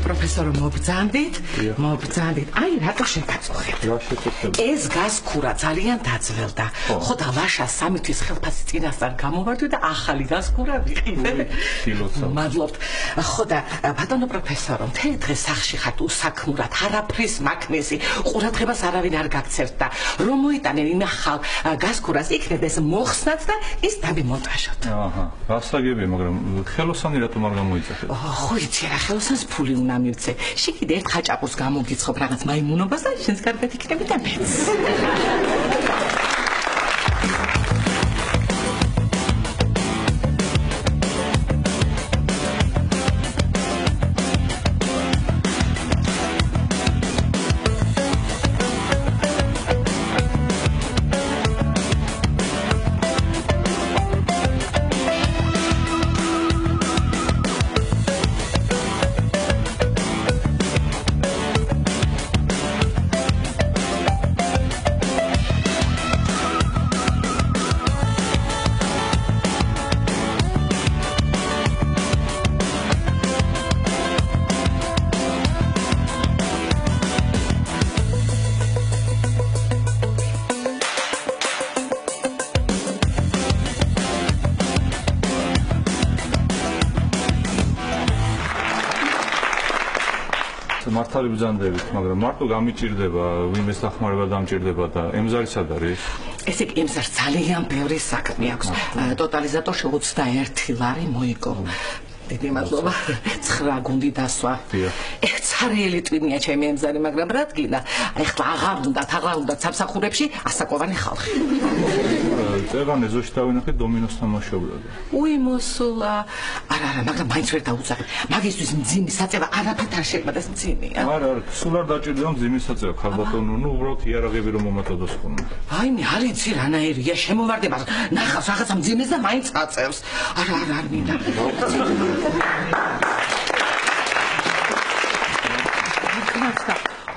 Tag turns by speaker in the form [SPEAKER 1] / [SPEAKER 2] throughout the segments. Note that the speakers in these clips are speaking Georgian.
[SPEAKER 1] პროფესორო მობრძანდით. აი რატო შეგაწუხეთ? ეს გასქურა ძალიან დაძველდა. ხო და ლაშა 3 თვის ხელფასი წინასწარ გამოვარდი და ახალი გასქურა ვიყიდე. მადლობთ. ხო და ბატონო პროფესორო, მთელი დღე სახლში ხართ უსაქმურად, არაფრის მაქნესი, ყურადღებას არავინ არ გაქცევთ და რომ მოიტანენ იმ ახალ გასქურას იქნებ ეს მოხსნათ და ის დამიმონტაჟოთ.
[SPEAKER 2] აჰა, გასაგებია, მაგრამ ხელოსანი რატომ არ გამოიწახეთ?
[SPEAKER 1] ხო იცი რა, ხელოსანს ფული უნდა მივცე. შეგიძლია ერთ ხაჭაპურს გამოგიცხობ რაღაც მაიმუნობას და შენს კარგად იქნები და მეც.
[SPEAKER 2] მართალი ბრძანდებით, მაგრამ მარტო გამიჭირდება, ვინმე სახმარება დამჭირდება და ემზარი სად არის?
[SPEAKER 1] ესე იგი ემზარს ძალიან ბევრი საქმე აქვს. ტოტალიზატორში 21 ლარი მოიგო. დიდი მადლობა. 9 გუნდი დასვა. ცარიელი ტვინია ჩემი ემზარი, მაგრამ რა თქმა, ეხლა აღარ უნდა სამსახურებში ასაკოვანი ხალხი.
[SPEAKER 2] წეგანე ზოში დავინახეთ დომინოს თამაშობლად.
[SPEAKER 1] უი მოსულა. არა, მაგრამ მაინც ვერ დაუძახე. მაგისთვის მძიმის საწევა არაფერთ არ შეგვადეს მძიმია.
[SPEAKER 2] არა, სულ არ დაჭირდება მძიმის საწევა, ქალბატონო, უბრალოდ იარაღები რომ მომატოდოს ხოლმე.
[SPEAKER 1] აიმე, არ იცი რანაირია, შემოვარდება, ნახავს რაღაცა მძიმეს და მაინც აწევს. არა, არ მინდა.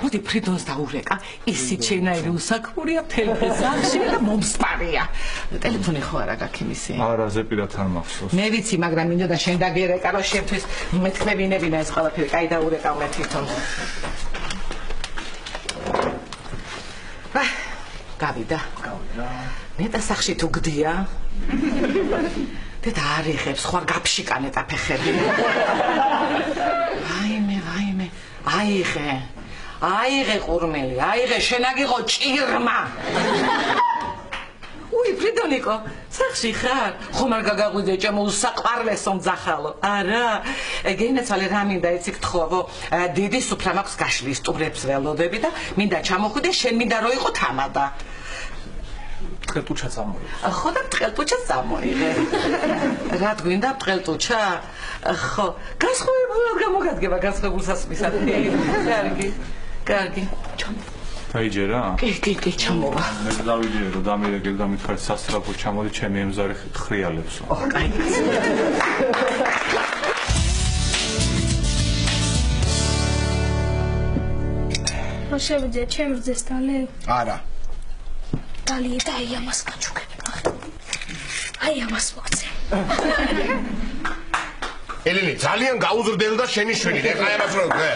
[SPEAKER 1] მოდი ფრიდონს დაურეკა, ისიც შენაირი უსაქმურია მთელი ფესახში და მომსპარია. ტელეფონი ხო არა გაქვს იმისი?
[SPEAKER 2] არა, ზეპირად არ მახსოვს.
[SPEAKER 1] მე ვიცი, მაგრამ მინდოდა შენ დაგიერეკა, რომ შენთვის მეთქმევინებინა ეს ყველაფერი. კაი დაურეკავ მე თვითონ. გავიდა. ნეტა სახში თუ გდია? და არიღებს, ხوار გაფშიკანეთ აფეხები. ვაიმე. აიღე ყურმელი, აიღე შენაგიღო ჭირმა. უი ფრიდონიკო, სახში ხარ? ხომ არ გაგაღვიძე ჩემო უსაყვარლესო მძახალო. არა, გენაცვალე რა მინდა იცი გთხოვო, დიდი სუფრა მაქვს გაშლი, სტუმრებს ველოდები და მინდა ჩამოხვიდე, შენ მინდა რო იყო თამადა.
[SPEAKER 2] ტყელტუჩა წამოიღე.
[SPEAKER 1] ხო და ტყელტუჩა წამოიღე. რა გვინდა ტყელტუჩა? ხო, გასხოვებულად გამოგადგება გასხოვებულსასმისად. კარგი. ჩამო.
[SPEAKER 3] დაიჯერა?
[SPEAKER 1] კი, ჩამოვა.
[SPEAKER 3] მე დავიჯერე, რომ დამირეკე და მითხარი სასწრაფო ჩამოდი, ჩემი ემზარი ხრიალებსო.
[SPEAKER 1] კაი.
[SPEAKER 4] რა შევიძე, ჩემს ძეს დალე?
[SPEAKER 5] არა.
[SPEAKER 4] დალი და აი ამას გაჩუქებ, ნახე. აი ამას მოგცე.
[SPEAKER 5] ელენე, ძალიან გაუზრდელდა შენი შვილი, ეხლა ამას რო ვქე.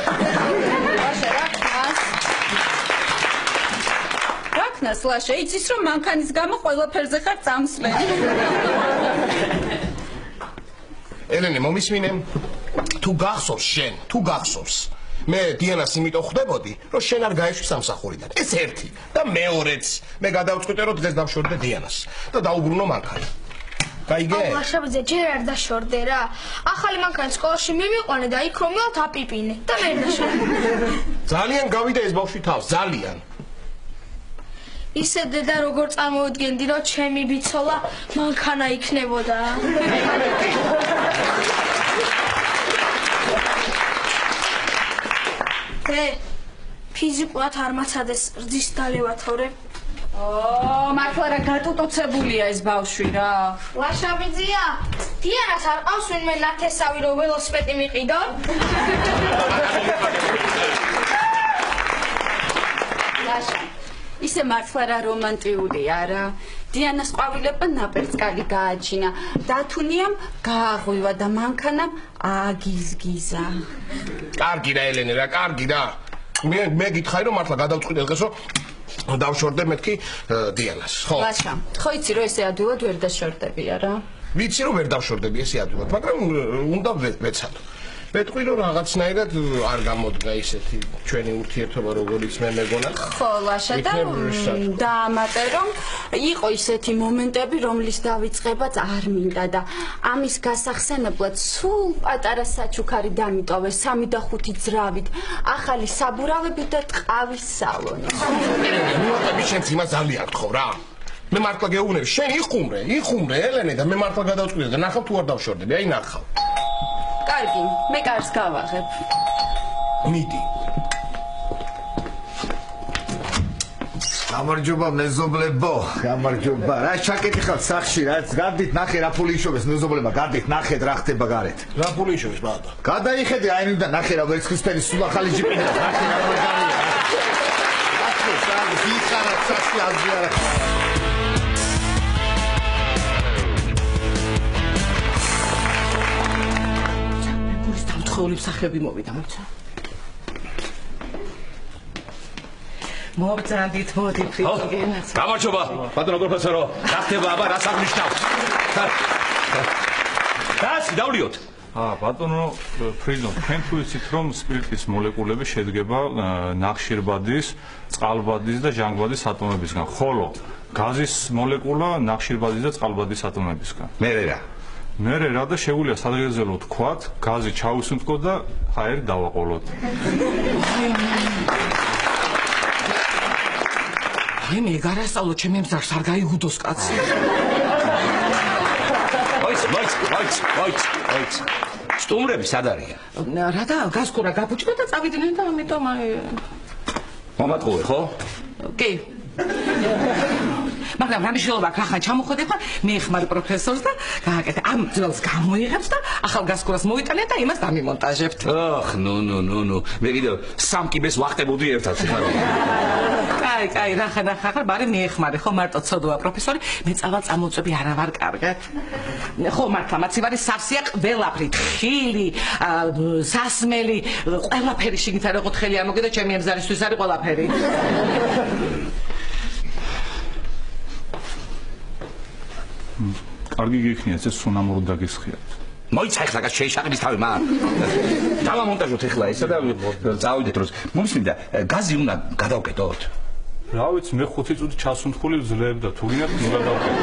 [SPEAKER 6] რაკნას ლაშა, იცის რომ მანქანის გამო ყველაფერზე ხარ წამსვლელი.
[SPEAKER 5] ელენე, მომისმინე? თუ გახსოვს, მე დიანას იმიტომ ხვდებოდი, რომ შენ არ გაეშვი სამსახურიდან. ეს ერთი და მეორეც. მე გადავწყვიტე, რომ დღეს დავშორდე დიანას და დაუბრუნო მანქანა. გაიგე?
[SPEAKER 4] აუ, შევიძე, ჯერ არ დაშორდე რა. ახალი მანქანა სკოლაში მიმიყვანე და იქ რომ მივთ აპიპინე და მე დაშორდე.
[SPEAKER 5] ძალიან გავიდა ეს ბავშვი თავს, ძალიან.
[SPEAKER 4] ისე დედა როგორ წარმოვიდგენდი, რომ ჩემი ბიცოლა მანქანა იქნებოდა. ფიზიკურად არ მაცადეს რძის დალევათორე.
[SPEAKER 6] მართლა რა გატუტოცებულია ეს ბავშვი რა.
[SPEAKER 4] ლაშაბიძია, დიანას არ ყავს ვინმე ნათესავი რომ ველოსიპედი მიყიდონ?
[SPEAKER 6] ლაშა, ისე მართლა რა რომანტიულია რა. დიანას ყვავილებმა ნაპერწკალი გააჩინა. დათუნიამ გააღვივა და მანქანამ აგიზგიზა.
[SPEAKER 5] კარგი რა ელენე რა, კარგი რა. მე გითხარი რომ მართლა გადავწყვიტე დღეს რომ დავშორდე მეთქი დიანას. ხო.
[SPEAKER 6] ლაშა, ხო იცი რომ ესე ადვილად ვერ დაშორდებია რა.
[SPEAKER 5] ვიცი რომ ვერ დავშორდები ესე ადვილად, მაგრამ უნდა ვეცადო. მეთქვი რომ რაღაცნაირად არ გამოდგა ისეთი ჩვენი ურთიერთობა როგორც მე მეგონა.
[SPEAKER 6] ხო, ლაშა და დაამატე რომ იყო ისეთი მომენტები, რომლის დავიწყებაც არ მინდა და ამის გასახსენებლად სულ პატარა საჩუქარი დამიტოვე 3 და 5 ძრავით, ახალი საბურავები და ტყავის სალონი.
[SPEAKER 5] ნუ შენც იმას ძალიან გთხოვ რა. მე მართლა გეუბნები, შენ იხუმრე ელენე და მე მართლა გადავწყვიტე და ნახავ თუ არ დავშორდები, აი ნახავ.
[SPEAKER 6] კარგი, მე კარს გავაღებ.
[SPEAKER 5] მიდი.
[SPEAKER 7] გამარჯობა მეზობლებო, გამარჯობა. რა ჩაკეტი ხალხ სახში, რაც განდით ნახე რა ფული იშოვეს მეზობლებმა, განდით ნახეთ რა ხდება გარეთ.
[SPEAKER 5] რა ფული იშოვეს ბატონო?
[SPEAKER 7] გადაიხედე აი ნუ და ნახე რა ვერცხლისფერი სულ ახალი ჯიპი და ნახე რა მაგარია. ახლა სამ გიხარა სახში აზრია.
[SPEAKER 1] ხოლმე სახები მოვიდა მოიცა. მოგზანდით მოდი ფრიგენაც.
[SPEAKER 8] გამარჯობა, ბატონო პროფესორო. რა ხდება აბა რას აღნიშნავს? დას დავლიოთ.
[SPEAKER 2] ბატონო ფრიდონ, თქვენ თუ იცით რომ სპირტის მოლეკულები შედგება ნახშირბადის, წყალბადის და ჟანგბადის ატომებისგან, ხოლო გაზის მოლეკულა ნახშირბადის და წყალბადის ატომებისგან.
[SPEAKER 8] მე რა
[SPEAKER 2] მე რა და შეგვიძლია სადღეგრძელო თქვათ, გაზი ჩავისუნთქო და ჰაერი დავაყოლოთ.
[SPEAKER 1] აი მე გარასწავლო ჩემი მზარს არ გაიგუდოს კაცი.
[SPEAKER 8] ვაიც. სტუმრები სად არიან?
[SPEAKER 1] რა და გასკურა გაბუჭდა და წავიდნენ და ამიტომ აი
[SPEAKER 8] მომატყუე ხო?
[SPEAKER 1] კი. მაგრამ რა მნიშვნელობა აქვს ახლა ჩამოხვედე ხარ მე ხმარ პროფესორს და გააკეთე ამ ძველს გამოიღებს და ახალ გასკურას მოიტანე და იმას დამიმონტაჟებთ.
[SPEAKER 8] ნუ მე კიდევ 3 კიბეს ვახტებოდი ერთად ხარ.
[SPEAKER 1] კაი ნახა ხარ ბარი მე ხმარე ხო მარტო ცოდვა პროფესორი მე წავალ წამოწები არა ვარ კარგად. ხო მართლა მაცივარი სავსეა ყველაფრით ხილი სასმელი ყველაფერი შიგნით არ ეყოთ ხელი არ მოგედა ჩემი ემზარისთვის არის ყველაფერი.
[SPEAKER 2] კარგი გიქნიათ ეს სუნამური დაგისხიათ.
[SPEAKER 8] მოიცა ახლა გას შეიშაყების თავი მან. დავამონტაჟოთ ახლა ესა და წავიდეთ დროს. მომისმინდა გაზი უნდა გადავკეტოთ.
[SPEAKER 2] რა ვიცი მე 5 წუთი ჩასუნთქული ვძლებ და თუ გინდათ ნუ გადავკეტო.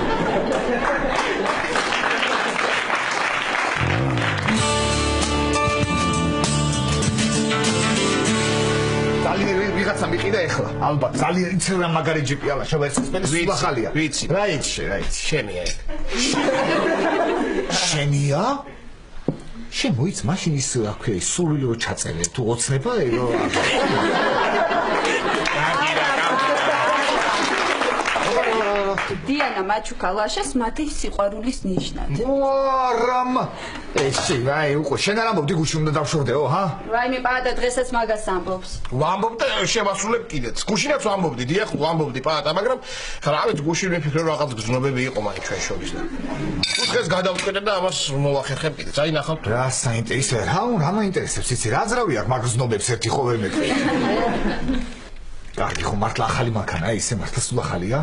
[SPEAKER 7] ძალიან ვიღაცა მიყიდა ახლა. ალბათ ძალიან იცი რა მაგარი ჯიპი ალა შევერცხლისფერი სულ ახალია.
[SPEAKER 5] ვიცი.
[SPEAKER 7] რა იცი.
[SPEAKER 5] შენია.
[SPEAKER 7] შენია? შენ მოიც მაშინ ის რა ქვია სულილი რო ჩაწერე თუ ოცნება რო
[SPEAKER 6] დიანა მაჩუკა ლაშას მათი სიყვარულის ნიშნად.
[SPEAKER 7] ვარამ ესე აი უყო შენ არ ამბობდი გუში უნდა დავშორდეო ჰა?
[SPEAKER 6] რაიმე პაატა დღესაც მაგას ამბობს.
[SPEAKER 5] ვამბობ და შევასრულებ კიდეც. გუშინაც ვამბობდი, დიახ, ვამბობდი პაატა, მაგრამ რა ვიცი გუში მეფიქრე რომ რაღაც გზნობები იყო მაინც ჩვენ შორის და თუ დღეს გადავწყვეტე და ამას მოვახერხებ კიდეც. აი ნახავთ
[SPEAKER 7] რა საინტერესოა რა მაინტერესებს იცი რა ძრავი აქვს მაგ გზნობებს ერთი ხო ვერ მეკრე. კარგი ხო მართლა ახალი მანქანა ისე მართლა სულ ახალია?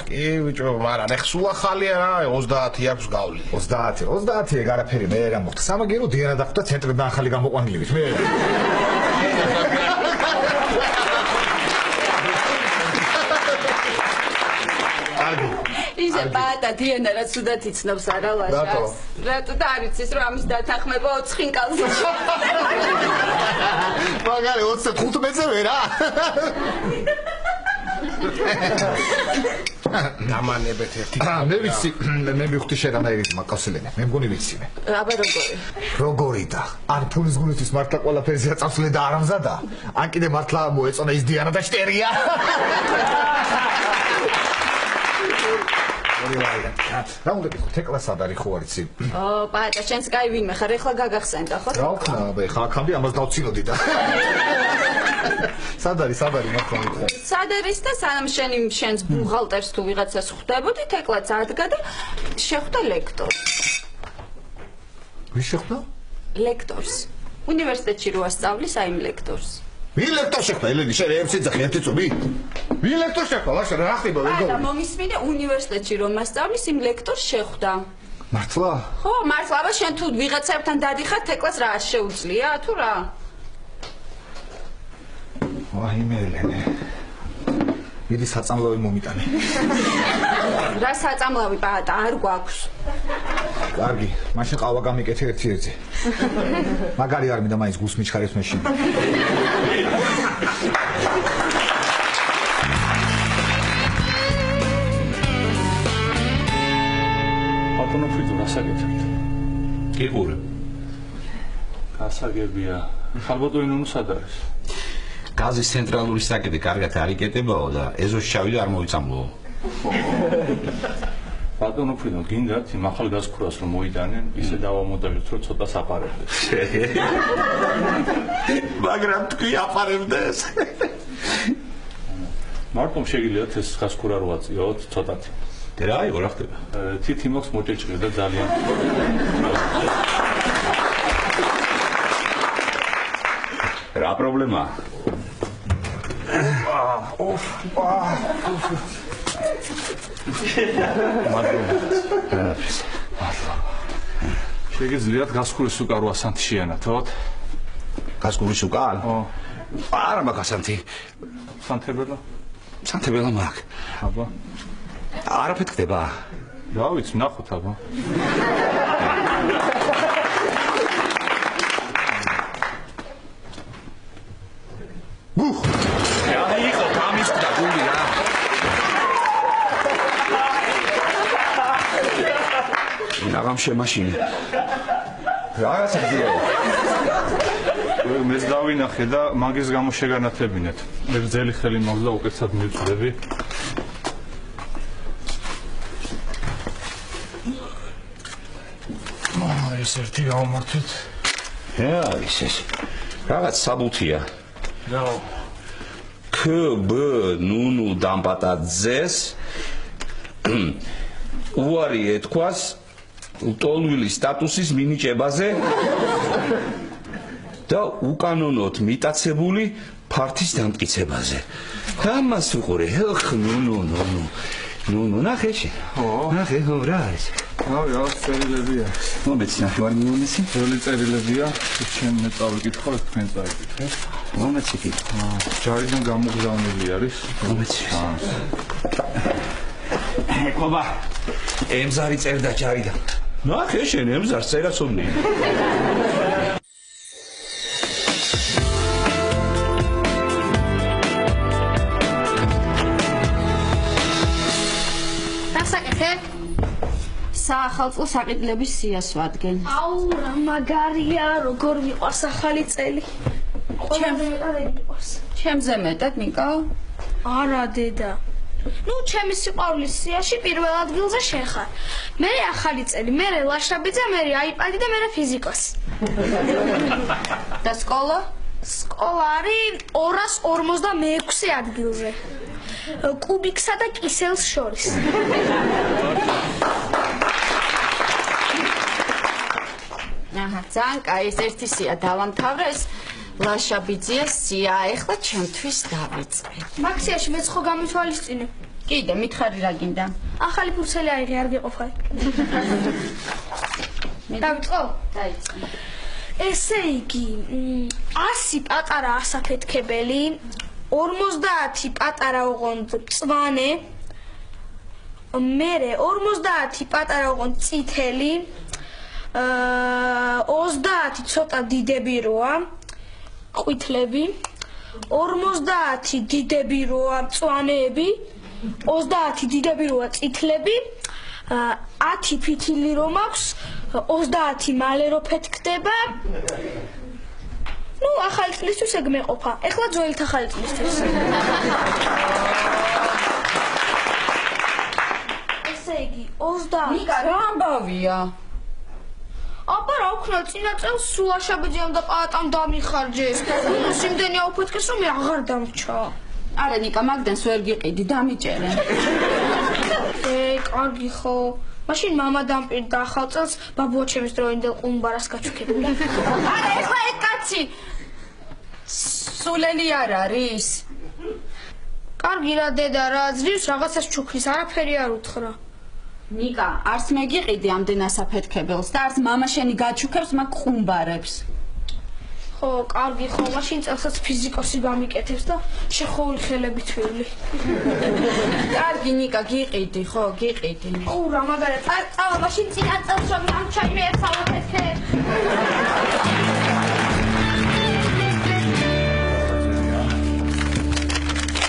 [SPEAKER 5] კი ბიჭო, მაგრამ ეხ სულ ახალია რა, 30 აქვს გავლი.
[SPEAKER 7] 30 ეგ არაფერი მე რა მოხდა. სამაგერო დიანა დახვდა ცენტრიდან ახალი გამოყვანილივით მე. კარგი.
[SPEAKER 6] ისე პაატა დიანა რა ცუდად იცნობს არა ლაშას. რატო და არ იცის რომ ამის დათანხმება 4 ხინკალზე.
[SPEAKER 7] მაგარი 25 მეზე რა.
[SPEAKER 5] დამანებეთ ერთი.
[SPEAKER 7] მე ვიცი, მე მივხვდი შეგანაირით მაკავსელენე. მე მგონი ვიცი მე.
[SPEAKER 6] აბა როგორი?
[SPEAKER 7] როგორი და ან ფულის გულისთვის მართლა ყველაფერზე წავსვლე და არამზადა? ან კიდე მართლა მოეწონა ის დიანა და შტერია? რა უნდა გიქო თეკლას სად არის ხო არ იცი?
[SPEAKER 6] პაატა შენს კაი ვინმე ხარ ეხლა გაგახსენდა ხო?
[SPEAKER 7] რა ვქნა, ეხლა აქამდე ამას დავცინოდი და სად არის მართლა მითხრა?
[SPEAKER 6] სად არის და სანამ შენს ბუღალტერს თუ ვიღაცას ხვდებოდით, ეკლა წადგა და შეხვდა ლექტორს.
[SPEAKER 7] ვის შეხვდა?
[SPEAKER 6] ლექტორს. უნივერსიტეტში რო ასწავლის აი იმ ლექტორს.
[SPEAKER 7] ვინ ლექტორს შეხვდა? ელენე, შენ ერთ ძახი ერთი წუთი? ვინ ლექტორს შეხვდა? ლაშა რა ხდება ვერ
[SPEAKER 6] და მომისმინე უნივერსიტეტში რომ ასწავლის იმ ლექტორს შეხვდა.
[SPEAKER 7] მართლა?
[SPEAKER 6] ხო, მართლა, აბა შენ თუ ვიღაცებთან დადიხარ, თეკლას რა შეუძლია თუ რა?
[SPEAKER 7] ვაიმე ელენე. მიდი საწამლავი მომიტანე.
[SPEAKER 6] რა საწამლავი პაატა არ გვაქვს.
[SPEAKER 7] კარგი, მაშინ ყავა გამიკეთე ერთ-ერთზე. მაგარი არ მინდა მაინც გულს მიჩხარებს მაშინ.
[SPEAKER 2] ბატონო ფრიდო, რა საკეთებთ?
[SPEAKER 8] გიყურებ.
[SPEAKER 2] გასაგებია. ხალბატონი ნუნუ სად არის?
[SPEAKER 8] გაზის ცენტრალური საკითხი კარგად არ იკეტებაო და ეზოს შავი არ მოიწამლოო.
[SPEAKER 2] ბატონო ფრიდო, გინდათ იმ ახალ გაზქურას რომ მოიტანენ, ისე დავამონტაჟოთ, რომ ცოტა საპარებდეს.
[SPEAKER 8] მაგრამ თქვი აპარებდეს.
[SPEAKER 2] მარტო შეგიძლიათ ეს გაზქურა რო აწიოთ ცოტათი.
[SPEAKER 8] და რა იყო რა ხდება?
[SPEAKER 2] თითი მაქვს მოჭეჭრე და ძალიან
[SPEAKER 8] რა პრობლემაა?
[SPEAKER 2] შეგიძლიათ გაზქურის უკან 8 სანტი შეანათოთ?
[SPEAKER 8] გაზქურის უკან? არა მაქვს სანტი.
[SPEAKER 2] სანთებელა?
[SPEAKER 8] სანთებელა მაქვს.
[SPEAKER 2] აბა.
[SPEAKER 8] არაფერი ხდება.
[SPEAKER 2] რა ვიცი, ნახოთ აბა.
[SPEAKER 8] რა იყო გამის და გული რა? ნაღამ შემაშინე. რაღაცა ძიაო.
[SPEAKER 2] მეც დავინახე და მაგის გამო შეგანათებინეთ. მე გრძელი ხელი მაქვს და უკეთესად მივწდები. ეს ერთი გავმართვით.
[SPEAKER 8] ის ეს. რაღაც საბუთია.
[SPEAKER 2] რა
[SPEAKER 8] ქბ ნუნუ დამპატაძეს უარი ეთქვას ლტოლვილი სტატუსის მინიჭებაზე და უკანონოდ მიტაცებული ფართის დამტკიცებაზე. ამას უყურე, ხ ნუნუ ნახეში. ნახე რა არის?
[SPEAKER 2] რავი, რა წერილებია.
[SPEAKER 8] მომეც ნახევარ მილიონისი.
[SPEAKER 2] ძველი წერილებია, ჩვენ მე წავიკითხო, თქვენ წაიკითხეთ.
[SPEAKER 8] მომეც კი.
[SPEAKER 2] ჯარიდან გამოგზავნილი არის.
[SPEAKER 8] მომეც. ეკობა. ემზარი წერდა ჯარიდან. ნახე შენ ემზარს წერაცობნი.
[SPEAKER 6] საახალწლო საყიდლების სიას ვადგენ.
[SPEAKER 4] აუ, რა მაგარია, როგორ მიყვარს ახალი წელი.
[SPEAKER 6] ჩემზე მეტად, ნიკო?
[SPEAKER 4] არა, დედა. ნუ, ჩემი სიყვარულის სიაში პირველ ადგილზე შენ ხარ. მე ახალი წელი, მე ლაშრაბიძე, მე აიპადი და მე ფიზიკოსი.
[SPEAKER 6] და სკოლა?
[SPEAKER 4] სკოლა არის 246 ადგილზე. კუბიკსა და კისელს შორის.
[SPEAKER 6] აჰა, ძალიან კაი, ეს ერთი სია დავამთავრეს. ლაშაბიძიას სია, ეხლა ჩემთვის დავიწყე.
[SPEAKER 4] მაქსიაში მეც ხო გამithვალისწინე.
[SPEAKER 6] კიდე მითხარი რა გინდა?
[SPEAKER 4] ახალი ფურცელი აიღე, არ გეყოფარი. დავიწყო?
[SPEAKER 6] დაიწყე.
[SPEAKER 4] ესე იგი, 100 პატარა ასაფეთქებელი, 50 პატარა ოღონდ მწვანე, მერე 50 პატარა ოღონდ წითელი, 30 ცოტა დიდები როა, ყვითლები, 50 დიდები როა მწვანეები, 30 დიდები როა წითლები, 10 ფითილი რომ აქვს, 30 მალე რო ფეთქდება. ნუ ახალი წლისთვის ეგ მეყოფა. ეხლა ძველით ახალი წლისთვის. ესე იგი 20
[SPEAKER 6] ნიკა რა ამბავია?
[SPEAKER 4] აბა რა ვქნა წინა წელს სულ აშაბეძიამ და პაატამ დამიხარჯეს. იმდენი აუფეთქეს რომ მე აღარ დამრჩა.
[SPEAKER 6] არა ნიკა მაგდანს ვერ გიყიდი დამიჭერე.
[SPEAKER 4] კარგი ხო. მაშინ მამა დამპირდა ახალ წელს ბაბუა ჩემის დროინდელ ყუმბარას გაჩუქებულა.
[SPEAKER 6] არა ეხლა ეგ კაცი სულელი არ არის.
[SPEAKER 4] კარგი რა დედა რა ძლივს რაღაცას ჩუქრის არაფერი არ უთხრა.
[SPEAKER 6] ნიკა არც მე გიყიდი ამდენ ასაფეთქებელს და არც მამა შენი გაჩუქებს მაგ ყუმბარებს.
[SPEAKER 4] ხო კარგი ხო მაშინ წელსაც ფიზიკოსი გამიკეთებს და შეხოული ხელები თვილი.
[SPEAKER 6] კარგი ნიკა გიყიდი ხო გიყიდი.
[SPEAKER 4] ურა მაგარად წავა მაშინ წინა წელს რომ ამ ჩაიმე ერთ საფეთქე.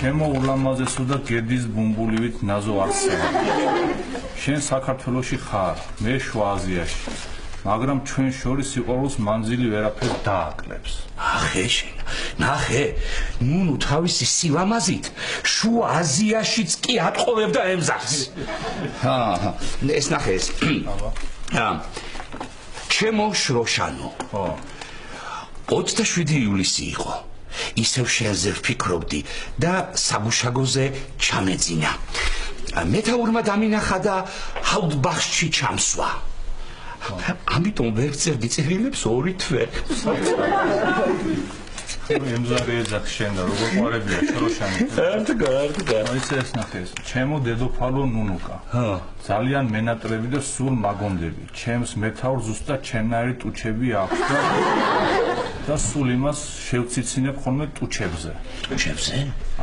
[SPEAKER 2] ჩემო ულამაზესო და გედის ბუმბულივით ნაზო არსება. შენ საქართველოში ხარ, მე შუა აზიაში. მაგრამ ჩვენ შორის სიყვარულს მანძილი ვერაფერ დააკლებს.
[SPEAKER 8] ახე შენ, ნახე, ნუნუ თავისი სილამაზით შუა აზიაშიც კი ატყოვებდა ემზარს. ეს ნახე ეს. ჩემო შროშანო. 27 ივლისი იყო. ისევ შენზე ვფიქრობდი და საბუშაგოზე ჩამეძინა. მეთაურმა დამინახა და ჰაუდბახში ჩამსვა. ამიტომ ვერ წერდი წერილებს 2 თვე.
[SPEAKER 2] ემზარი ეძახ შენ და როგორ ყარებია შროშანი.
[SPEAKER 8] გარდგა.
[SPEAKER 2] ისე ეს ნახე ეს. ჩემო დედოფალო ნუნუკა. ძალიან მენატრები და სულ მაგონდები. ჩემს მეთაურს ზუსტად ჩემნაირი ტუჩები აქვს და სულ იმას შევციცინებ ხოლმე ტუჩებზე.
[SPEAKER 8] ტუჩებზე?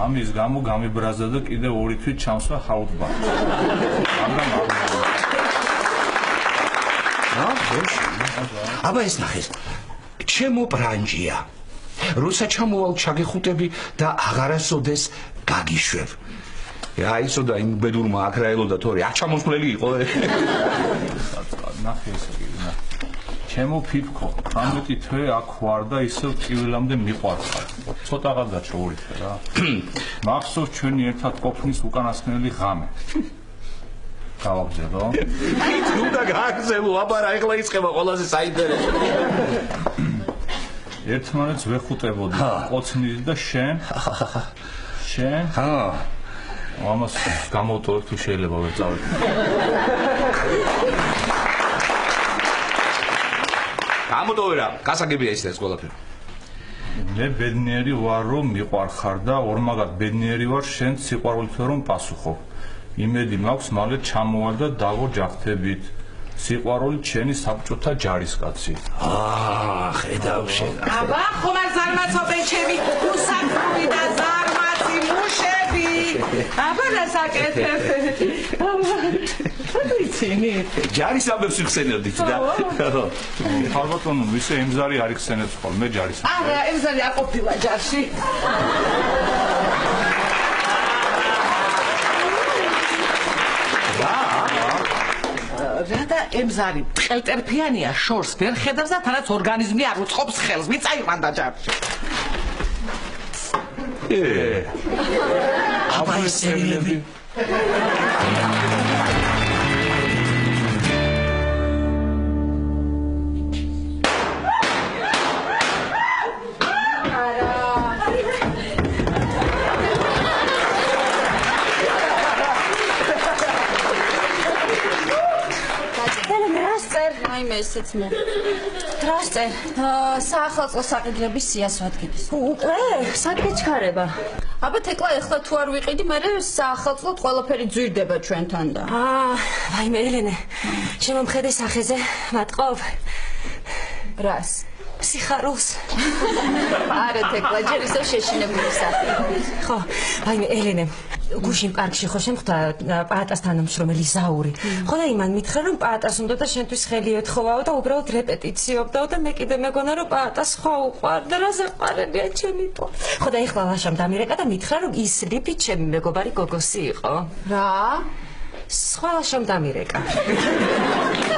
[SPEAKER 2] ამის გამო გამიბრაზდა და კიდე 2 თვით ჩამსვა ჰაუდბახში. მაგრამ
[SPEAKER 8] აბა ეს ნახე. ჩემო ბრანჯია. როცა ჩამოვალ ჩაგეხუტები და აღარასოდეს გაგიშვებ. აიცოდა იმ ბედურმა აკრაელოდა თორე აჩამოსვლელი იყო.
[SPEAKER 2] ნახე ეს კი ნახე. ჩემო ფიფქო, 18 თვე აქ ვარ და ისევ ტივილამდე მიყვარხარ. ცოტაღაც გაჩო 2 თვე რა. მახსოვს ჩვენი ერთად ყოფნის უკანასკნელი ღამე. გავაგზავნო.
[SPEAKER 8] თუ და გააგზავნო, აბა რა ეხლა იწყება ყველაზე საინტერესო.
[SPEAKER 2] ერთმანეთს ვეხუტებოდი, ყოცნიდი და შენ? შენ? ამას გამოვტოვებ თუ შეიძლება ვერ წავედ.
[SPEAKER 8] გამოდოვე რა, გასაგებია ის ეს ყველაფერი.
[SPEAKER 2] მე ბედნიერი ვარ რომ მიყვარხარ და ორმაგად ბედნიერი ვარ შენ სიყვარულით რომ პასუხობ. იმედი მაქვს მალე ჩამოვალ და დავო ჯახთებით. სიყვარული ჩენი საბჭოთა ჯარისკაცი.
[SPEAKER 8] ხედავ შენ.
[SPEAKER 1] აბა ხომ არ ზარმაცობენ ჩემი უსაფრული და ზარმაცი მუშები. აბა რასაკეთებ? ვიცინი.
[SPEAKER 8] ჯარის ამბებს ვიხსენებდით და.
[SPEAKER 2] ხალბატონო, ვისე ემზარი არ იხსენებს ხოლმე ჯარის.
[SPEAKER 1] არა, ემზარი არ ყოფილა ჯარში. და ემზარი ტყელტერფიანია, შორს ვერ ხედავს და თანაც ორგანიზმი არ უწყობს ხელს. მიწა იყვანდა ჯარში.
[SPEAKER 8] აბა ისეილები.
[SPEAKER 6] აიმე ესეც მე. დრასწერ. საახალწლო საყიდლების სიას ვადგინეს.
[SPEAKER 9] უკვე? სად გეჩქარება?
[SPEAKER 6] აბა თეკლა ეხლა თუ არ ვიყიდი, მე საახალწლოდ ყველაფერი ძვირდება ჩვენთან და.
[SPEAKER 9] ვაიმე ელენე. ჩემო მხედე სახეზე ვატყობ.
[SPEAKER 6] რას?
[SPEAKER 9] სიხარულს.
[SPEAKER 6] არა თეკლა, ჯერ ისევ შეშინებული სახე.
[SPEAKER 9] ხო, ვაიმე ელენე. გუშინ პარკში ხო შემხვდა პაატას თანამშრომელი ზაური. ხო და იმან მითხრა რომ პაატას უნდა და შენთვის ხელი ეთხოვაო და უბრალოდ რეპეტიციობდაო და მე კიდე მეგონა რომ პაატას ხო უყვარდა რა საყვარელია ჩემი პო. ხო და ეხლა ლაშამ დამირეკა და მითხრა რომ ის ლიფი ჩემი მეგობარი გოგოსი იყო.
[SPEAKER 6] რა?
[SPEAKER 9] სხვა ლაშამ დამირეკა.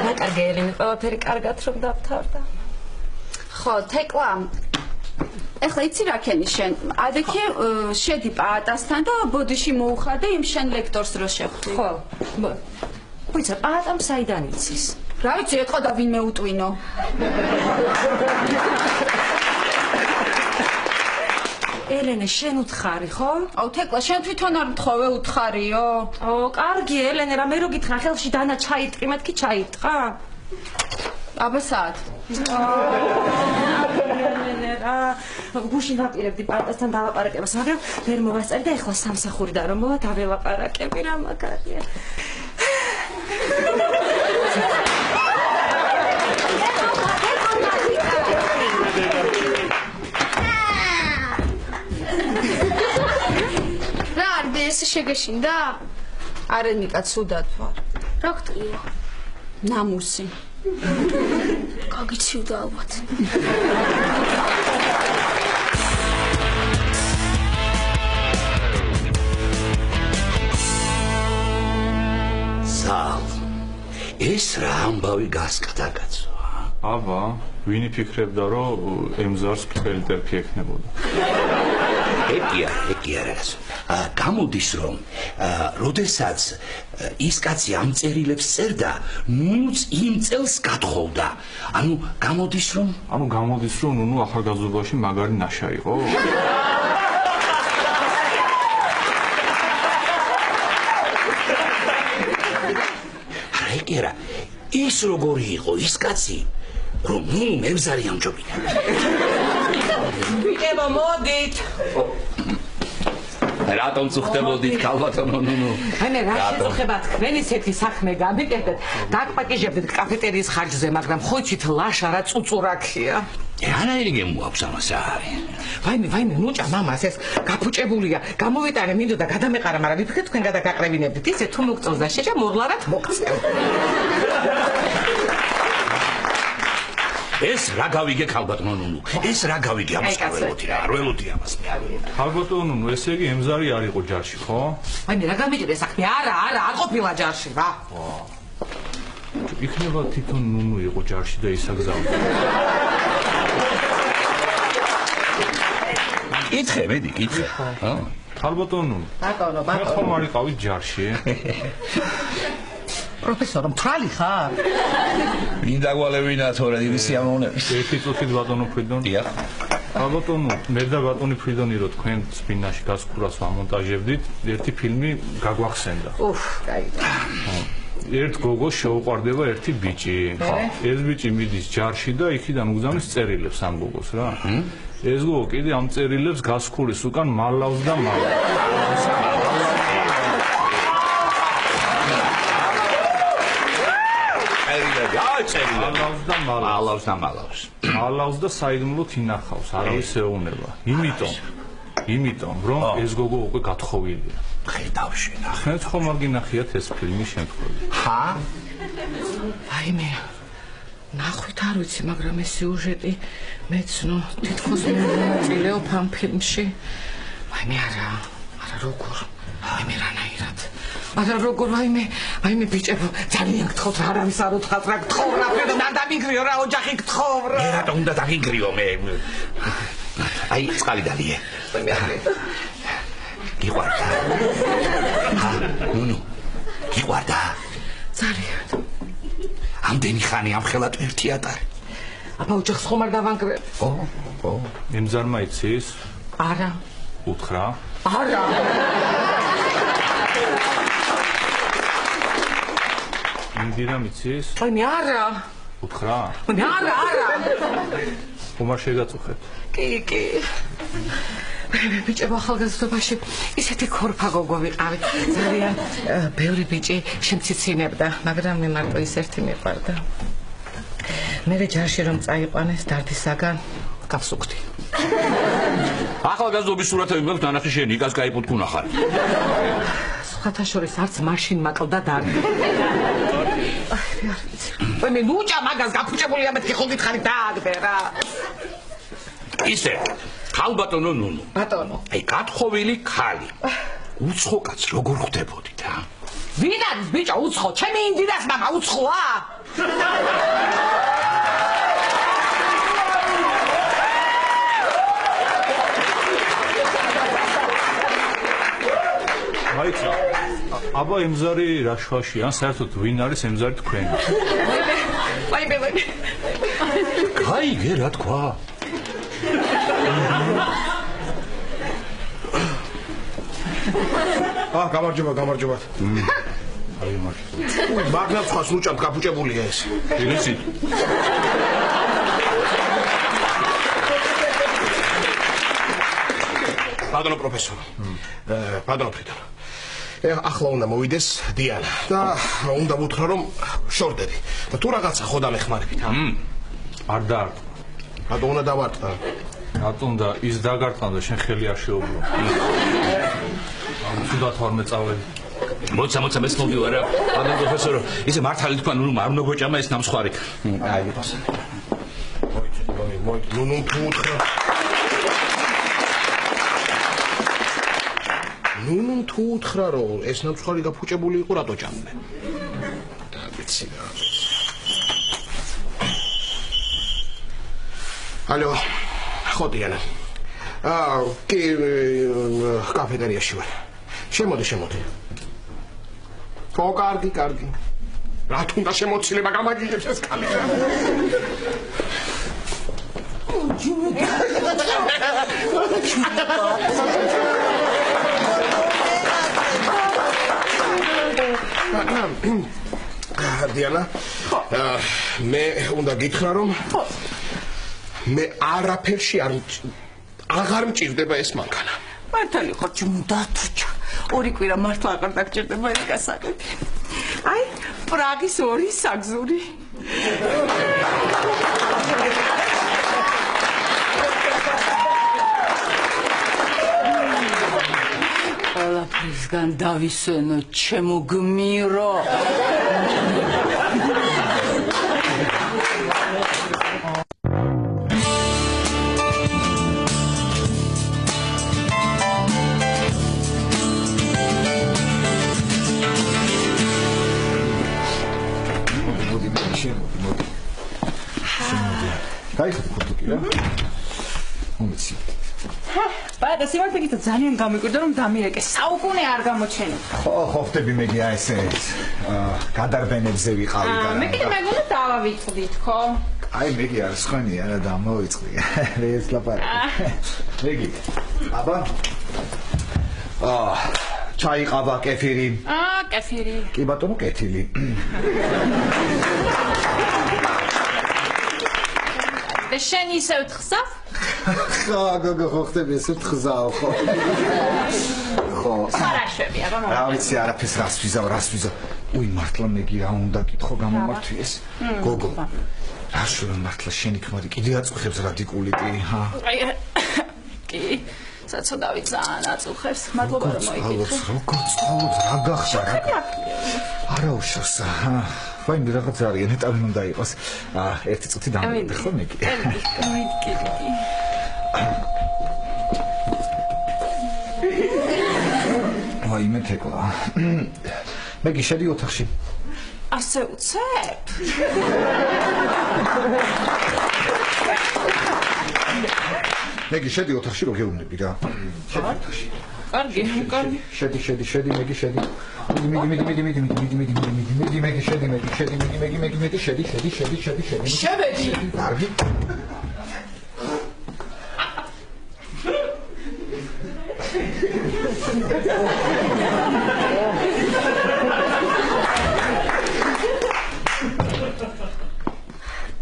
[SPEAKER 9] ნაკარგი ელენე, ყველაფერი კარგად რომ დავთავრდა.
[SPEAKER 6] ხო, თეკლა ეხლა იცი რა ქენი შენ? ადექი შედი პაატასთან და ბოდიში მოუხარ და იმ შენ ლექტორს რო შეხვდი.
[SPEAKER 9] ხო. ვიცა პაატამ საიდან იცის?
[SPEAKER 6] რა ვიცი, ეთყო და ვინმე უტვინო.
[SPEAKER 9] ელენე, შენ უთხარი, ხო?
[SPEAKER 6] აუ, თეკლა, შენ თვითონ არ მთხოვე უთხარიო?
[SPEAKER 9] კარგი, ელენე, რა მე რო გითხრა, ხელში დანა ჩაიტყი, მეთქი ჩაიტყა?
[SPEAKER 6] აბა საათ.
[SPEAKER 9] ელენე, რა გუშინ ვაპირებდი პატასთან დავაპარაკებას, მაგრამ ვერ მოვასწარი და ეხლა სამსახურიდან რომ მოვა დაველაპარაკები, რა მაგარია.
[SPEAKER 4] ეს შეგეშინდა?
[SPEAKER 6] არენიკა ცუდად ვარ.
[SPEAKER 4] რა გტყია?
[SPEAKER 6] ნამუსი.
[SPEAKER 4] გაგიციუდა ალბათ.
[SPEAKER 8] სალ. ეს რა ამბავი გასკდა კაცო?
[SPEAKER 2] აბა, ვინი ფიქრებდა, რომ ემზარს ფრთხელი ტერფი ექნებოდა.
[SPEAKER 8] ეკია რას. გამოდის რომ როდესაც ის კაცი ამ წერილებს წერდა, ნუნუც იმ წელს გათხოვდა. გამოდის რომ
[SPEAKER 2] ნუნუ ახალგაზრდობაში მაგარი ნაშა იყო?
[SPEAKER 8] ეკერა, ის როგორი იყო ის კაცი, რომ ნუნუ მევზარი ამჯობინა.
[SPEAKER 1] ვიტებო, მოდით.
[SPEAKER 8] რატომ წუხდებოდით ქალბატონო ნუნუ?
[SPEAKER 1] მე რა შეწუხება თქვენ ისეთი საქმე გამიკეთეთ, დაგპაკიჟებდით კაფეტერიის ხარჯზე, მაგრამ ხო იცით ლაშა რა წუწურაქია.
[SPEAKER 8] რანაირი გემოაქვს ამას არის?
[SPEAKER 1] ვაიმე, ნუჭა მამას ეს გაფუჭებულია. გამოვიტანე მინდოდა გადამეყარა, მაგრამ ვიფიქრე თქვენ გადაგაყრევინებდით. ისე თუ მოგწონს და შეჭა მორლარად მოგწევ.
[SPEAKER 8] ეს რა გავიგე ქალბატონო ნუნუ? ეს რა გავიგე ამას ველოდი რა, არ ველოდი ამას მე.
[SPEAKER 2] ქალბატონო ნუნუ, ესე იგი ემზარი არ იყო ჯარში, ხო?
[SPEAKER 1] ვაიმე, რა გამიჭირე საქმე? არა, არ ყოფილა ჯარში, რა.
[SPEAKER 2] იქნება თვითონ ნუნუ იყო ჯარში და ისაგზავნდა.
[SPEAKER 8] კითხე, მედი, კითხე.
[SPEAKER 2] ქალბატონო ნუნუ.
[SPEAKER 1] ბატონო.
[SPEAKER 2] ხომ არ იყავით ჯარში?
[SPEAKER 1] პროფესორო, მთვალი ხარ?
[SPEAKER 8] ვინ დაგვალევინა თორე დიდი სიამოვნების.
[SPEAKER 2] ერთი წუთით ბატონო ფრიდონ.
[SPEAKER 8] დიახ.
[SPEAKER 2] ბატონო, მე და ბატონი ფრიდონი რო თქვენ სპინაში გასკურას ვამონტაჟებდით, ერთი ფილმი გაგვახსენდა.
[SPEAKER 1] კაი.
[SPEAKER 2] ერთ გოგოს შეუყვარდება ერთი ბიჭი. ეს ბიჭი მიდის ჯარში და იქიდან უგზავნის წერილებს ამ გოგოს რა. ეს გოგო კიდე ამ წერილებს გასკურის უკან მალავს და მალავს. მალავს და საიდუმლოდ ინახავს, არავის ეუნება. იმიტომ რომ ეს გოგო უკვე გათხოვილია.
[SPEAKER 8] ხედავ შენა.
[SPEAKER 2] ხეთ ხომ არ გინახიათ ეს ფილმი შემთხვევით?
[SPEAKER 1] ვაიმე. ნახვით არ ვიცი, მაგრამ ეს სიუჟეტი მეცნო, თითქოს მე მონაწილეობ ამ ფილმში. ვაიმე, არა, როგორ? ვაიმე, რანაირად? მაგრამ როგორ ვაიმე ბიჭებო, ძალიან გთხოვთ, არავის არ უთხრათ რა გთხოვ რა, და დამიგრიო რა, ოჯახი გთხოვ რა.
[SPEAKER 8] მე რატომ უნდა დაგიგრიო მე? აი, წყალი დალიე. გიყვარდა. ნუნუ, გიყვარდა.
[SPEAKER 1] ძალიან.
[SPEAKER 8] ამდენი ხანი ამ ხელად ერთი ატარე.
[SPEAKER 1] აბა ოჯახს ხომ არ დავანგრევ?
[SPEAKER 2] ემზარმა იცის?
[SPEAKER 1] არა.
[SPEAKER 2] უთხრა?
[SPEAKER 1] არა.
[SPEAKER 2] ინდირამ იცის?
[SPEAKER 1] ვაიმე, არა.
[SPEAKER 2] უთხრა?
[SPEAKER 1] ვაიმე, არა.
[SPEAKER 2] ხომ არ შეგაწუხეთ?
[SPEAKER 1] კი. ბიჭებო, ახალგაზრდობაში ისეთი ქორფა გოგო ვიყავი. ძალიან ბევრი ბიჭი შემციცინებდა, მაგრამ მე მარტო ის ერთი მიყვარდა. მე ჯარში რომ წაიყვანეს დარდისაგან გავსუქდი.
[SPEAKER 8] ახალგაზრდობის სურათები გვაქვს ნანახი შენი, იკას გაიფუთქუნა ხარ.
[SPEAKER 1] სხვათა შორის არც მაშინ მაკლდა დარდი. მე ნუჭა მაგას გაფუჭებულია მეთქი ხო გითხარი დააგდე რა.
[SPEAKER 8] ისე ქალბატონო ნუნუ.
[SPEAKER 1] ბატონო.
[SPEAKER 8] აი გათხოვილი ქალი. უცხო კაც როგორ ხვდებოდით რა?
[SPEAKER 1] ვინ არის ბიჭო უცხო? ჩემი ინდირას მამა უცხოა?
[SPEAKER 2] აბა ემზარი რა შვაშია? საერთოდ ვინ არის ემზარი თქვენი?
[SPEAKER 4] ელენე.
[SPEAKER 8] გაიგე რა თქვა?
[SPEAKER 5] გამარჯობა.
[SPEAKER 8] აი მარჯვენა.
[SPEAKER 5] მაგნაც ხას ლუჭად გაფუჭებულია ეს.
[SPEAKER 8] ილისი.
[SPEAKER 5] ბატონო პროფესორო. ბატონო ფრიდონო. ახლა უნდა მოვიდეს დიანა და უნდა ვუთხრა რომ შორდები. და თუ რაღაცა ხოდა მეხმარებით,
[SPEAKER 2] არ და
[SPEAKER 5] რატო უნდა დავარტყა?
[SPEAKER 2] რატომ და ის დაგარტყა და შენ ხელი არ შეუბრუნო. თუნდაც არ მეწავლები.
[SPEAKER 8] მოცა მესმოდი ვარა. ბატონო პროფესორო, ისე მართალი თქვა, ნუ არ უნდა გვეჭამა ეს ნამსხვარი. აი იყოს.
[SPEAKER 5] მოიწ, ნუ თუ უთხრა. ნუ თუ უთხრა რომ ეს ნამსხვარი გაფუჭებული იყო, რატო ჭამდნენ? და ვიცი რა. ალო, ხოდიანა. კი კაფეტერიაში ვარ. შემოდი. ხო, კარგი. რა თუნდა შემოცილება გამაგიგებს ეს კამერა. დიანა, მე უნდა გითხრა რომ მე არაფერში აღარ მჭირდება ეს მანქანა.
[SPEAKER 1] მართალი ხო ჯუნდა თუჩა. ორი კვირა მართლა აღარ დაგჭირდება ეს გასაღები. აი, პრაღის ორი საგზური. ყველაფრისგან დავისვენო ჩემო გმირო.
[SPEAKER 9] და სიმართლე ძალიან გამიკვირდა რომ დამირეკე საუკუნე არ გამოჩენით.
[SPEAKER 7] ხო ხტები მე გია ესე გადარბენებზე ვიყავი და
[SPEAKER 6] მე კიდე მეგონა დავავიწყდით ხო?
[SPEAKER 7] აი მე გია სხვენი არა და მოვიწყდი. ეს ლაპარაკი. მეგი. აბა. ჩაი ყავა კეფირი.
[SPEAKER 6] კეფირი.
[SPEAKER 7] კი ბატონო კეთილი.
[SPEAKER 6] და შენ ისევ თხსავ?
[SPEAKER 7] ხო ხტები ესე თხზავ ხო. ხო.
[SPEAKER 6] ხარაშვები აბა
[SPEAKER 7] რა ვიცი არაფერს რას ვიზავ. უი მართლა მეგი რა უნდა კითხო გამომართვი ეს. გოგო. რა შევ მართლა შენი ქმარი კიდე აწუხებს რადიკული კი ჰა.
[SPEAKER 6] კი. საწოდავი ძალიან აწუხებს. მადლობა რომ მოიკითხე.
[SPEAKER 7] როგორ ცხოვრობს რა გახდა რა. არა უშავს ჰა. ვაი მე რაღაც არიან ეტავი უნდა იყოს. ერთი წუთი დამიდე ხო მეგი.
[SPEAKER 6] კი.
[SPEAKER 7] ვაი მე თეკლა. მეგი შედი ოთახში.
[SPEAKER 6] ასე უცებ?
[SPEAKER 7] მეგი შედი ოთახში რო გეუბნები რა. შედი ოთახში.
[SPEAKER 6] კარგი.
[SPEAKER 7] შედი მეგი შედი. მიდი მეგი შედი.
[SPEAKER 6] შევედი.
[SPEAKER 7] კარგი.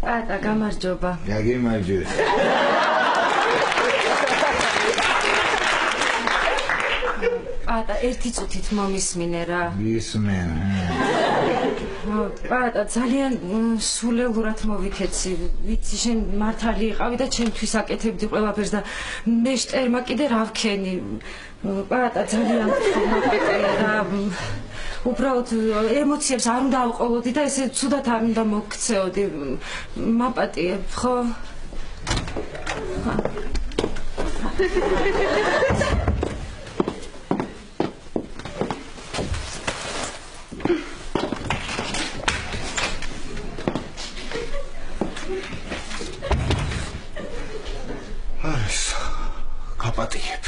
[SPEAKER 9] ატა გამარჯობა.
[SPEAKER 7] გაგიმარჯვე.
[SPEAKER 9] ატა ერთი წუთით მომისმინე რა.
[SPEAKER 7] მისმენ.
[SPEAKER 9] ატა ძალიან სულელურად მოვითეცი. ვიცი შენ მართალი იყავი და ჩემთვის აკეთებდი ყველაფერს და მე შტერმა კიდე რა ვქენი. ატა ძალიან მოგეკელა რა. უბრალოდ ემოციებს არ უნდა ავყოლოდი და ესე ცუდად არ უნდა მოგქცეოდი. მაპატიებ ხო?
[SPEAKER 5] გაპატიებ.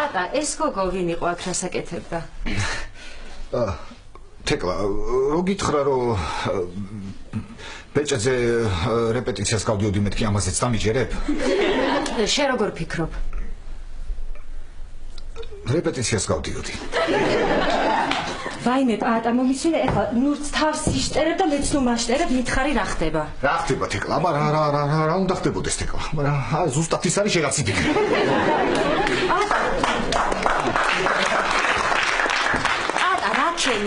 [SPEAKER 9] ატა ეს გოგო ვინ იყო აქ რას აკეთებდა?
[SPEAKER 7] თეკლა, რო გითხრა რომ ბეჭედზე რეპეტიციას გავდიოდი მეთქი ამაზეც დამიჯერებ?
[SPEAKER 9] შენ როგორ ფიქრობ?
[SPEAKER 7] რეპეტიციას გავდიოდი.
[SPEAKER 9] ვაიმე, პაატა მომისმინე, ეხლა ნურც თავს იშტერებ და მეც ნუ მაშტერებ, მითხარი რა ხდება?
[SPEAKER 7] რა ხდება თეკლა? რა უნდა ხდებოდეს თეკლა? მაგრამ ზუსტად ის არის შეგაცი ფიქრი.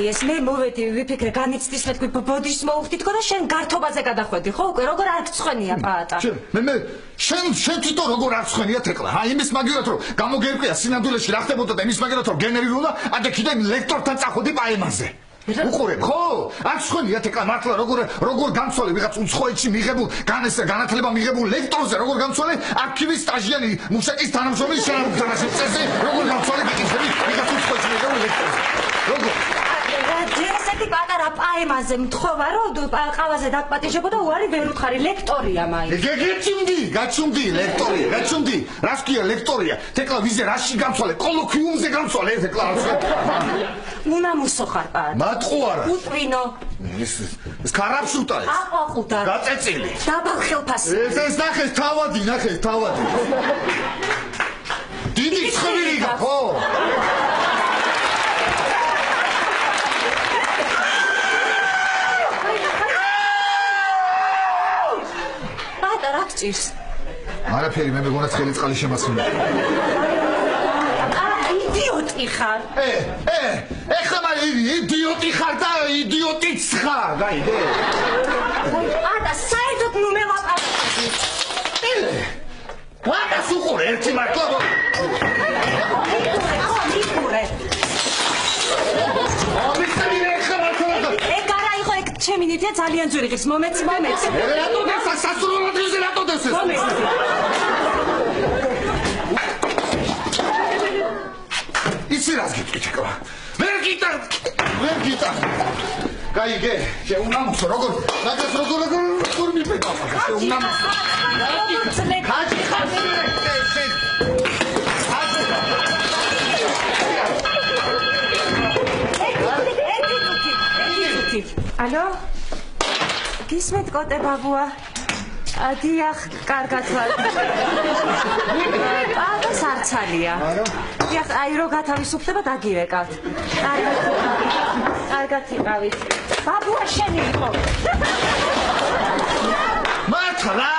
[SPEAKER 9] ეს მე მოვედი ვიფიქრე განიცდის მეთქვი ბოდიშს მოუხდითქო და შენ გართობაზე გადახვედი ხო უკვე როგორ არ გწხვენია პაატა
[SPEAKER 7] მე შენ თვითონ როგორ არ გწხვენია თეკლა იმის მაგივრად რომ გამოგერკვია სინამდვილეში რა ხდებოდა და იმის მაგივრად რომ გენერირულა ადე კიდე ლექტორთან წახვედი პაემაზე უყურებ ხო არ გწხვენია თეკლა მართლა როგორ გამცვალე ვიღაც უცხოეთში მიღებულ განათლება მიღებულ ლექტორზე როგორ გამცვალე არქივის სტაჟიანი მუსიკის თანამშრომლის თანამშრომლის წესზე როგორ გამცვალე გიყისები ვიღაც უცხოეთში მიღებულ ლექტორზე როგორ
[SPEAKER 9] ჯერესეთი პატარა პაემაზე მთხოვა რომ ყავაზე დაგპატიჟებოდა უარი ვერ უთხარი ლექტორია მაინც
[SPEAKER 7] გაჩუმდი ლექტორია გაჩუმდი რას ქვია ლექტორია თეკლა ვიზე რაში გამცვალე კოლოკვიუმზე გამცვალე თეკლა
[SPEAKER 9] უნამუსო ხარ პატარა
[SPEAKER 7] მატყუ არა
[SPEAKER 9] უტვინო
[SPEAKER 7] ეს კარაფშუტა ეს
[SPEAKER 9] აყვაყუდა
[SPEAKER 7] გაწეწილი
[SPEAKER 9] დაბალ ხელფასი
[SPEAKER 7] ეს ნახეს თავადი დიდი ცხვირია ხო
[SPEAKER 9] ჭირს.
[SPEAKER 7] არაფერი მე მეგონა ცხელი წყალი შემასხმია.
[SPEAKER 9] იდიოტი ხარ.
[SPEAKER 7] ეხლა მე იდიოტი ხარ და იდიოტიც ხარ, გაიგე?
[SPEAKER 9] არა, საერთოდ ნუ მე ვაპარაკდი.
[SPEAKER 7] ვადა სუყურე ერთი მართლა.
[SPEAKER 9] მიყურე. ჩემი ნიტია ძალიან ძვირი ღირს მომეც
[SPEAKER 7] რატო დასა სასურველად ღირზე რატო დასეს იცი რას გიტყვი თეკლა ვერ გიტარ გაიგე შეუნამოსო როგორ მიფედა შეუნამოსო ხაჯი
[SPEAKER 9] ალო? გისმენთ კოტე ბაბუა? დიახ, კარგად ვარ. პატას არცალია. დიახ, აი რო გათავისუფლდება დაგივეკავთ. კარგად იყავით. ბაბუა შენი იყო.
[SPEAKER 7] მართლა?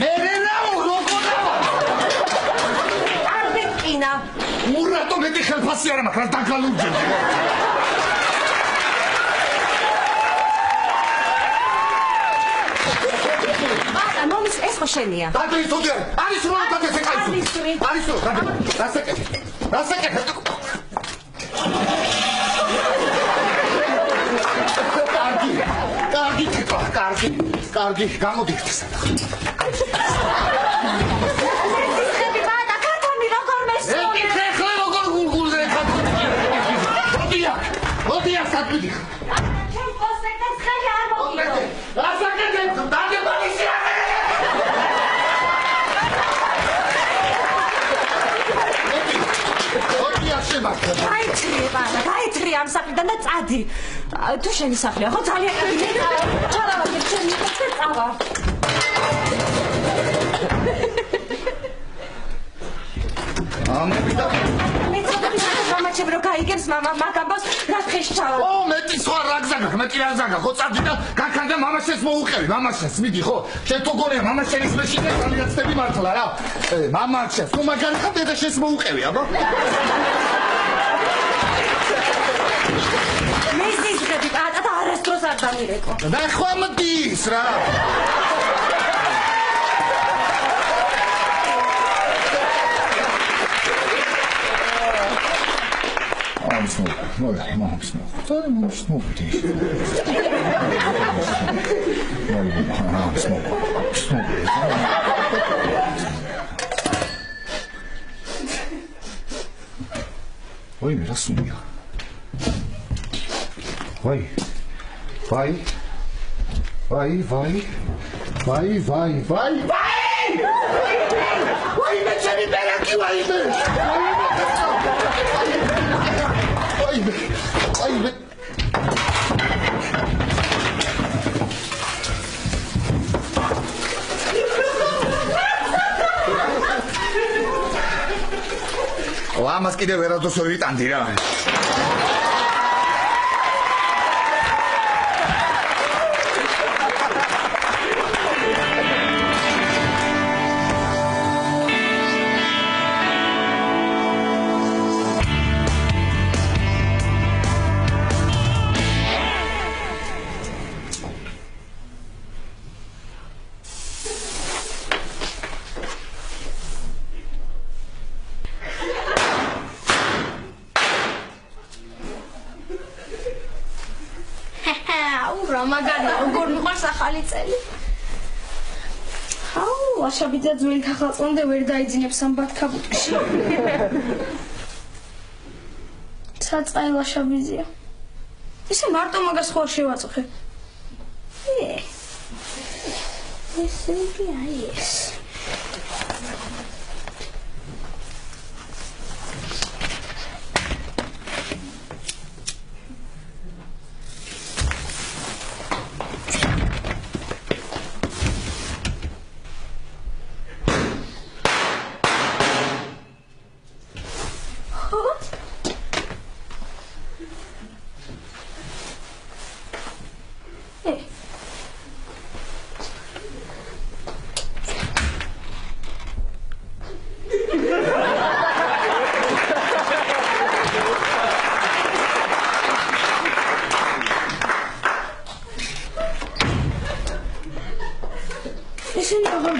[SPEAKER 7] მე რა როგორა?
[SPEAKER 9] არ მეკინა.
[SPEAKER 7] ურატო მეტი ხელფასი არა მაქვს, რა დაგალურჯები.
[SPEAKER 9] მომის ეს ხო შენია?
[SPEAKER 7] დაგის თუდი არის რა დაგეს ეკაი. არის რა დასაკეთე. კარგი გამოდიხთ სადახ. მოდია საკუთი.
[SPEAKER 9] ჩემ კონსექტებს ხელი არ მოგიდო.
[SPEAKER 7] დასაკეთე დაგებალიშია.
[SPEAKER 9] გაიჭრი ამ სახლიდან და წადი. თუ შენი სახლია, ხო ძალიან კარგი. ჩარავაგე ჩემი და წავა.
[SPEAKER 7] ამებიდა
[SPEAKER 9] მე ცოტა გამაჩემ რომ გაიგებს მამა მაგამბოს რა ხეშ ჩავა.
[SPEAKER 7] ო მეტი სხვა რაგზაგა, ხო წადი და გაქანდა მამაშენს მოუყევი, მამაშენს მიდი ხო? შენ თუ გონია მამაშენის მეშინე გალიაცდები მართლა რა. მამაშენს, თუ მაგარი ხარ დედაშენს მოუყევი, აბა?
[SPEAKER 9] მე ზიზღები პატა და არასდროს არ დამირეკო.
[SPEAKER 7] ნახვა მდის რა. Mom's no. Sorry, mom's no. Ой, me rasumia. Vai, me c'eri bene anche vai. Ai, ამას კიდევ ვერადოს ვერ ვიტანდი რა.
[SPEAKER 4] ლაშაბიძე ძველი თახალწონდე ვერ დაიძინებს ამ ბათქაბუტკში. ცაწყაი ლაშაბიძეა. ისე მარტო მაგას ხوار შევაწუხე. ესე იგი აი ეს. ისინი აღარ